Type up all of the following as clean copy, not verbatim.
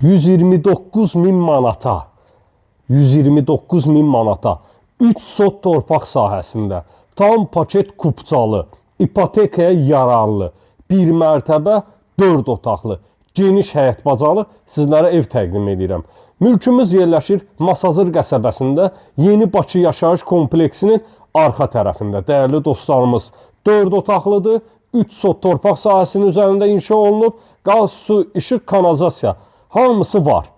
129.000 manata, 129.000 manata 3 sot torpaq sahəsində tam paket kupçalı, ipotekaya yararlı, 1 mərtəbə, 4 otaqlı, geniş həyət bacalı sizlərə ev təqdim edirəm. Mülkümüz yerləşir Masazır qəsəbəsində Yeni Bakı yaşayış kompleksinin arxa tərəfində. Dəyərli dostlarımız, 4 otaqlıdır, 3 sot torpaq sahəsinin üzərində inşa olunub, qaz, su, işıq, kanalizasiya hamısı var.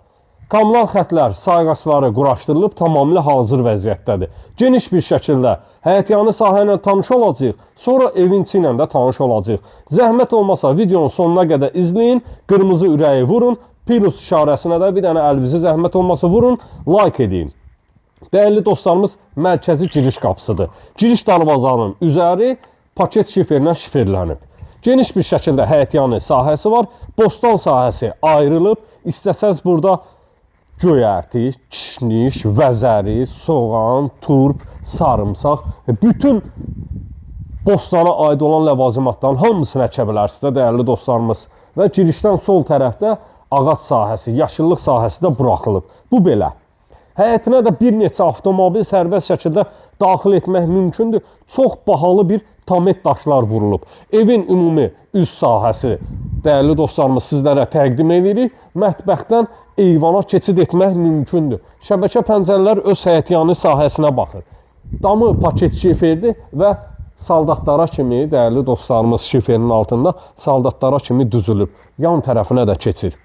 Kommunal xətlər, sayğacları quraşdırılıb, tamamilə hazır vəziyyətdədir. Geniş bir şəkildə həyətyanı sahə ilə tanış olacağıq, sonra evin içi ilə də tanış olacağıq. Zəhmət olmasa videonun sonuna qədər izləyin, qırmızı ürəyi vurun, plus işarəsinə də bir dənə əlinizi zəhmət olmasa vurun, like edin. Dəyərli dostlarımız, mərkəzi giriş qapısıdır. Giriş darvazanın üzəri paket şifrlə şifrlənib. Geniş bir şəkildə həyətyanı sahəsi var, bostan sahəsi ayrılıb, istəsəz burada göyərti, kişniş, vəzəri, soğan, turp, sarımsaq, bütün bostana aid olan ləvazimatların hamısını əkə bilərsiniz, dəyərli dostlarımız. Və girişdən sol tərəfdə ağac sahəsi, yaşıllıq sahəsi də buraxılıb. Bu belə. Həyətinə də bir neçə avtomobil sərbəst şəkildə daxil etmək mümkündür. Çox bahalı bir tamet daşlar vurulub. Evin ümumi üst sahəsi, dəyərli dostlarımız, sizlərə təqdim edirik. Mətbəxdən eyvana keçid etmək mümkündür. Şəbəkə pəncərələr öz həyətyanı sahəsinə baxır. Damı paket şiferdir və saldatlara kimi, dəyərli dostlarımız, şiferin altında saldatlara kimi düzülüb. Yan tərəfinə də keçir.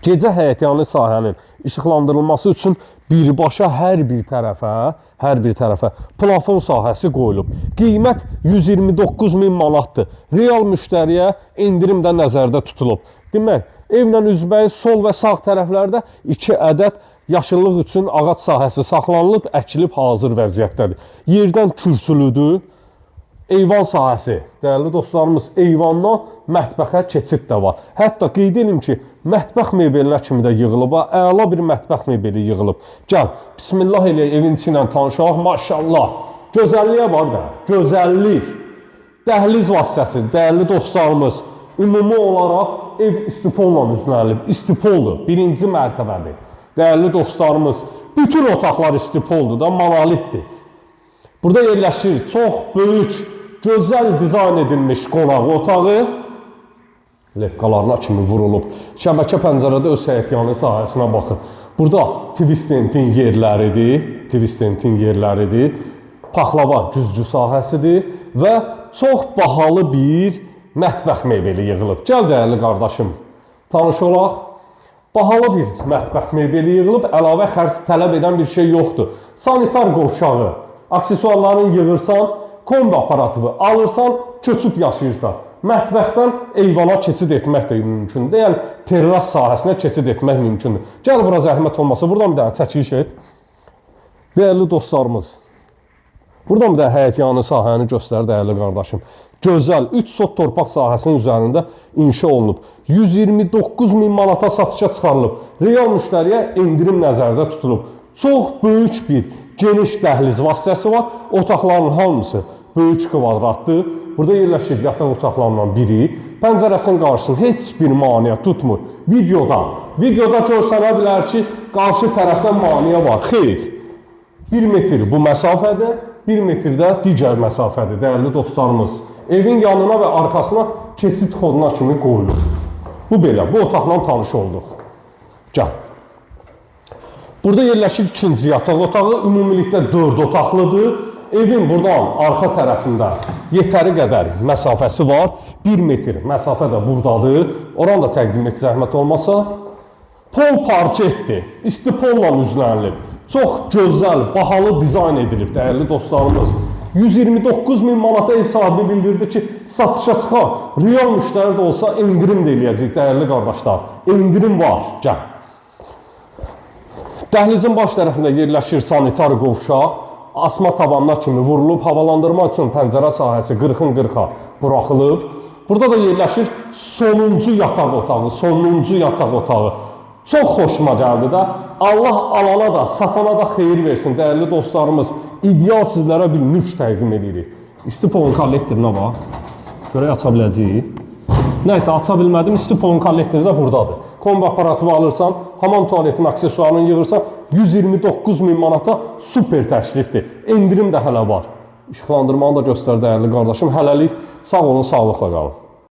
Gecə həyətyanı sahənin işıqlandırılması üçün birbaşa hər bir tərəfə plafon sahəsi qoyulub. Qiymət 129.000 manatdır. Real müştəriyə endirim də nəzərdə tutulub. Demək, evlə üzbəyiz sol və sağ tərəflərdə 2 ədəd yaşıllıq üçün ağac sahəsi saxlanılıb, əkilib hazır vəziyyətdədir. Yerdən kürsülüdür. Eyvan sahəsi, dəyərli dostlarımız, eyvandan mətbəxə keçid də var. Hətta qeyd edim ki, mətbəx mebelinə kimi də yığılıb, əla bir mətbəx mebeli yığılıb. Gəl, bismillah elə evin içi ilə tanışaq, maşallah. Gözəlliyə var da, gözəllik. Dəhliz vasitəsi, dəyərli dostlarımız, ümumi olaraq ev istipolla üzlənilib. İstipoldur, 1-ci mərtəbədir. Dəyərli dostlarımız, bütün otaqlar istipoldur da, monolitdir. Burada yerləşir çox böyük, gözəl dizayn edilmiş qonaq otağı. Lepkalarına kimi vurulub. Şəbəkə pəncərədə öz həyətyanı sahəsinə baxın. Burada tvistentin yerləridir. Paxlava güzgü sahəsidir və çox bahalı bir mətbəx mebeli yığılıb. Gəl dəyərli qardaşım, tanış olaq. Bahalı bir mətbəx mebeli yığılıb, əlavə xərc tələb edən bir şey yoxdur. Sanitar qovşağı, aksesuarlarını yığırsan, kombi aparatını alırsan, köçüb yaşayırsan. Mətbəxdən eyvana keçid etmək də mümkündür. Yəni, terras sahəsinə keçid etmək mümkündür. Gəl, bura zəhmət olmasa, buradan bir dənə çəkiliş et. Dəyərli dostlarımız, buradan bir dənə həyətyanı sahəni göstər, dəyərli qardaşım. Gözəl, 3 sot torpaq sahəsinin üzərində inşa olunub. 129.000 manata satışa çıxarılıb. Real müştəriyə endirim nəzərdə tutulub. Çox böyük bir geniş dəhliz vasitəsi var. Otaqların hamısı böyük kvadratdır. Burada yerləşir yataq otaqlarından biri. Pəncərəsinin qarşısında heç bir maneə tutmur. Videoda görsənə bilər ki, qarşı tərəfdən maneə var. Xeyr. 1 metr bu məsafədə, 1 metr də digər məsafədir, dəyərli dostlarımız. Evin yanına və arxasına keçid xoduna kimi qoyulur. Bu belə, bu otaqla tanış olduq. Gəl. Burada yerləşir 2-ci yataq otağı, ümumilikdə 4 otaqlıdır. Evin buradan arxa tərəfində yetəri qədər məsafəsi var. 1 metr məsafə də buradadır. Oran da təqdim et zəhmət olmasa. Pol parketdir, istipolla üzlənilib. Çox gözəl, bahalı dizayn edilib, dəyərli dostlarımız. 129.000 manata ev sahibi bildirdi ki, satışa çıxar. Real müştəri də olsa endirim də eləyəcək, dəyərli qardaşlar. Endirim var, gəl. Dəhlizin baş tərəfində yerləşir sanitar qovşaq, asma tavanına kimi vurulub, havalandırma üçün pəncərə sahəsi 40-ın 40-a buraxılıb. Burada da yerləşir sonuncu yataq otağı, Çox xoşuma gəldi də. Allah alana da, satana da xeyir versin, dəyərli dostlarımız. İdeal sizlərə bir mülk təqdim edirik. İstipolun kollektoruna bax. Görək aça biləcəyik. Nəysə, aça bilmədim. Stipolun kollektoru da buradadır. Kombi aparatı alırsan, hamam tualetin aksesuarını yığırsan 129 min manata super təklifdir. Endirim də hələ var. İşıqlandırmanı da göstər dəyərli qardaşım. Hələlik sağ olun, sağlıqla qalın.